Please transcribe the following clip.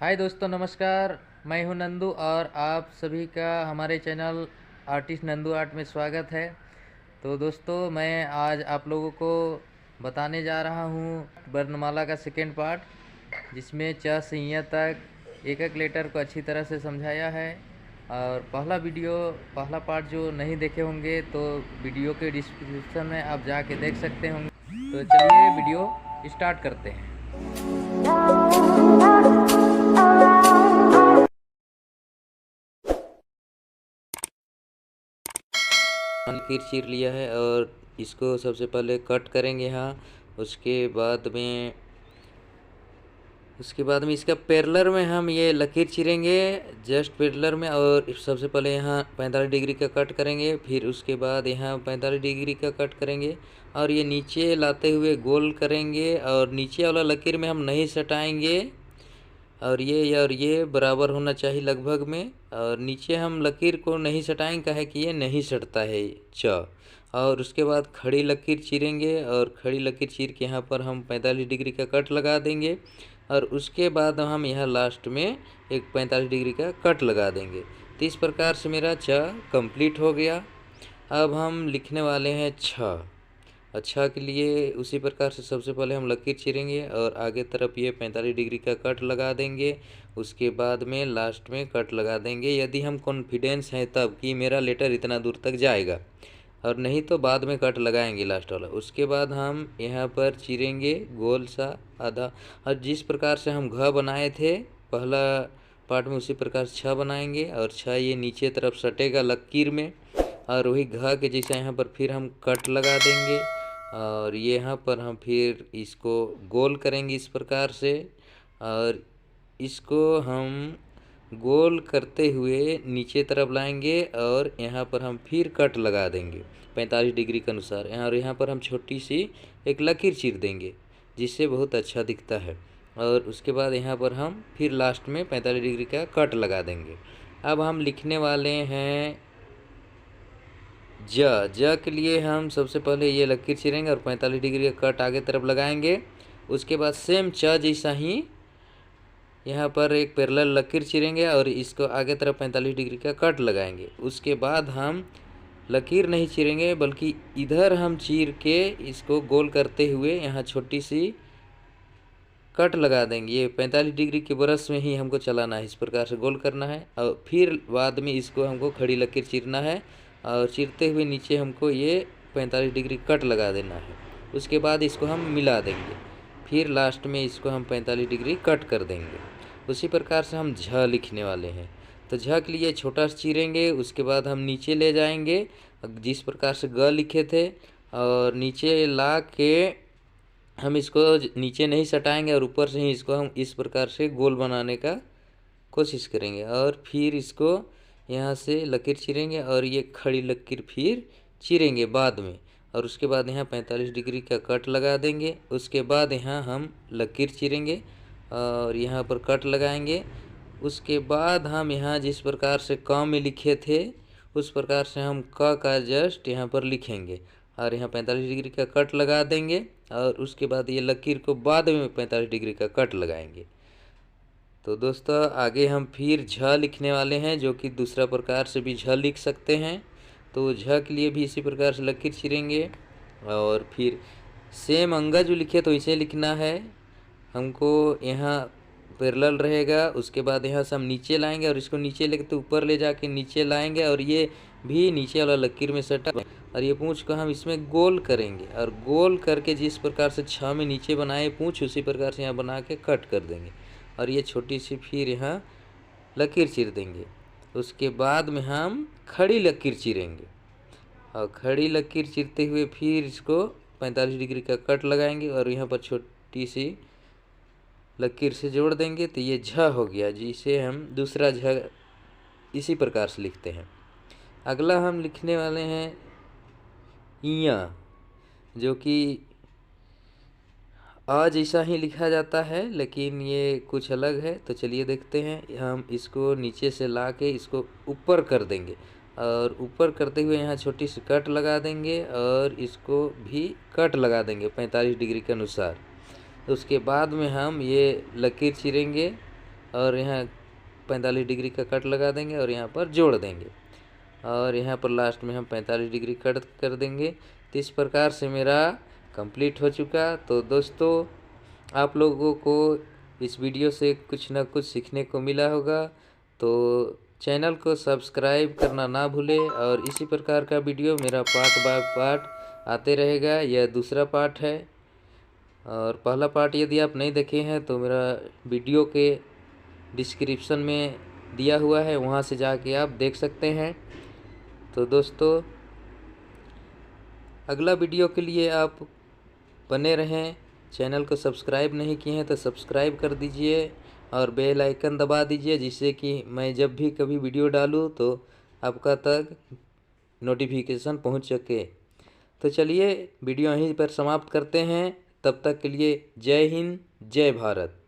हाय दोस्तों, नमस्कार। मैं हूं नंदू और आप सभी का हमारे चैनल आर्टिस्ट नंदू आर्ट में स्वागत है। तो दोस्तों, मैं आज आप लोगों को बताने जा रहा हूं वर्णमाला का सेकेंड पार्ट, जिसमें च से य तक एक एक लेटर को अच्छी तरह से समझाया है। और पहला पार्ट जो नहीं देखे होंगे तो वीडियो के डिस्क्रिप्शन में आप जाके देख सकते होंगे। तो चलिए वीडियो स्टार्ट करते हैं। लकीर चीर लिया है और इसको सबसे पहले कट करेंगे यहाँ। उसके बाद में इसका पैरेलल में हम ये लकीर चीरेंगे, जस्ट पैरेलल में। और सबसे पहले यहाँ 45 डिग्री का कट करेंगे, फिर उसके बाद यहाँ 45 डिग्री का कट करेंगे और ये नीचे लाते हुए गोल करेंगे। और नीचे वाला लकीर में हम नहीं सटाएंगे और ये बराबर होना चाहिए लगभग में। और नीचे हम लकीर को नहीं सटाएंगे, काहे कि ये नहीं सटता है च। और उसके बाद खड़ी लकीर चीरेंगे और खड़ी लकीर चीर के यहाँ पर हम 45 डिग्री का कट लगा देंगे। और उसके बाद हम यहाँ लास्ट में एक 45 डिग्री का कट लगा देंगे। तो इस प्रकार से मेरा च कंप्लीट हो गया। अब हम लिखने वाले हैं छ। अच्छा के लिए उसी प्रकार से सबसे पहले हम लकीर चीरेंगे और आगे तरफ ये 45 डिग्री का कट लगा देंगे। उसके बाद में लास्ट में कट लगा देंगे, यदि हम कॉन्फिडेंस हैं तब कि मेरा लेटर इतना दूर तक जाएगा, और नहीं तो बाद में कट लगाएंगे लास्ट वाला। उसके बाद हम यहाँ पर चीरेंगे गोल सा आधा। और जिस प्रकार से हम घ बनाए थे पहला पार्ट में, उसी प्रकार से छ बनाएंगे। और छ ये नीचे तरफ सटेगा लकीर में, और वही घ के जैसा यहाँ पर फिर हम कट लगा देंगे। और यहाँ पर हम फिर इसको गोल करेंगे इस प्रकार से, और इसको हम गोल करते हुए नीचे तरफ लाएंगे और यहाँ पर हम फिर कट लगा देंगे 45 डिग्री के अनुसार। और यहाँ पर हम छोटी सी एक लकीर चीर देंगे, जिससे बहुत अच्छा दिखता है। और उसके बाद यहाँ पर हम फिर लास्ट में 45 डिग्री का कट लगा देंगे। अब हम लिखने वाले हैं ज के लिए हम सबसे पहले ये लकीर चीरेंगे और 45 डिग्री का कट आगे तरफ लगाएंगे। उसके बाद सेम च जैसा ही यहाँ पर एक पैरेलल लकीर चीरेंगे और इसको आगे तरफ 45 डिग्री का कट लगाएंगे। उसके बाद हम लकीर नहीं चीरेंगे, बल्कि इधर हम चीर के इसको गोल करते हुए यहाँ छोटी सी कट लगा देंगे। ये 45 डिग्री के ब्रश में ही हमको चलाना है, इस प्रकार से गोल करना है। और फिर बाद में इसको हमको खड़ी लकीर चीरना है और चीरते हुए नीचे हमको ये 45 डिग्री कट लगा देना है। उसके बाद इसको हम मिला देंगे, फिर लास्ट में इसको हम 45 डिग्री कट कर देंगे। उसी प्रकार से हम झ लिखने वाले हैं। तो झ के लिए छोटा सा चीरेंगे, उसके बाद हम नीचे ले जाएंगे जिस प्रकार से ग लिखे थे, और नीचे ला के हम इसको नीचे नहीं सटाएंगे और ऊपर से ही इसको हम इस प्रकार से गोल बनाने का कोशिश करेंगे। और फिर इसको यहाँ से लकीर चीरेंगे और ये खड़ी लकीर फिर चीरेंगे बाद में। और उसके बाद यहाँ 45 डिग्री का कट लगा देंगे। उसके बाद यहाँ हम लकीर चीरेंगे और यहाँ पर कट लगाएंगे। उसके बाद हम यहाँ जिस प्रकार से क में लिखे थे उस प्रकार से हम क का जस्ट यहाँ पर लिखेंगे और यहाँ 45 डिग्री का कट लगा देंगे। और उसके बाद ये लकीर को बाद में 45 डिग्री का कट लगाएंगे। तो दोस्तों, आगे हम फिर झ लिखने वाले हैं, जो कि दूसरा प्रकार से भी झ लिख सकते हैं। तो झ के लिए भी इसी प्रकार से लकीर चीरेंगे और फिर सेम अंगा जो लिखे तो इसे लिखना है हमको। यहाँ पैरेलल रहेगा। उसके बाद यहाँ से हम नीचे लाएंगे और इसको नीचे लेके तो ऊपर ले जाके नीचे लाएंगे और ये भी नीचे वाला लकीर में सटा, और ये पूंछ को हम इसमें गोल करेंगे। और गोल करके जिस प्रकार से छ में नीचे बनाए पूंछ, उसी प्रकार से यहाँ बना के कट कर देंगे। और ये छोटी सी फिर यहाँ लकीर चीर देंगे। उसके बाद में हम खड़ी लकीर चीरेंगे और खड़ी लकीर चीरते हुए फिर इसको 45 डिग्री का कट लगाएंगे और यहाँ पर छोटी सी लकीर से जोड़ देंगे। तो ये झ हो गया, जिसे हम दूसरा झ इसी प्रकार से लिखते हैं। अगला हम लिखने वाले हैं इया, जो कि अ जैसा ही लिखा जाता है, लेकिन ये कुछ अलग है। तो चलिए देखते हैं। हम इसको नीचे से ला के इसको ऊपर कर देंगे और ऊपर करते हुए यहाँ छोटी सी कट लगा देंगे और इसको भी कट लगा देंगे 45 डिग्री के अनुसार। उसके बाद में हम ये लकीर चीरेंगे और यहाँ 45 डिग्री का कट लगा देंगे और यहाँ पर जोड़ देंगे और यहाँ पर लास्ट में हम 45 डिग्री कट कर देंगे। तो इस प्रकार से मेरा कंप्लीट हो चुका। तो दोस्तों आप लोगों को इस वीडियो से कुछ ना कुछ सीखने को मिला होगा, तो चैनल को सब्सक्राइब करना ना भूलें और इसी प्रकार का वीडियो मेरा पार्ट बाय पार्ट आते रहेगा। यह दूसरा पार्ट है और पहला पार्ट यदि आप नहीं देखे हैं तो मेरा वीडियो के डिस्क्रिप्शन में दिया हुआ है, वहां से जाके आप देख सकते हैं। तो दोस्तों अगला वीडियो के लिए आप बने रहें। चैनल को सब्सक्राइब नहीं किए हैं तो सब्सक्राइब कर दीजिए और बेल आइकन दबा दीजिए, जिससे कि मैं जब भी कभी वीडियो डालूँ तो आपका तक नोटिफिकेशन पहुंच सके। तो चलिए वीडियो यहीं पर समाप्त करते हैं। तब तक के लिए जय हिंद, जय भारत।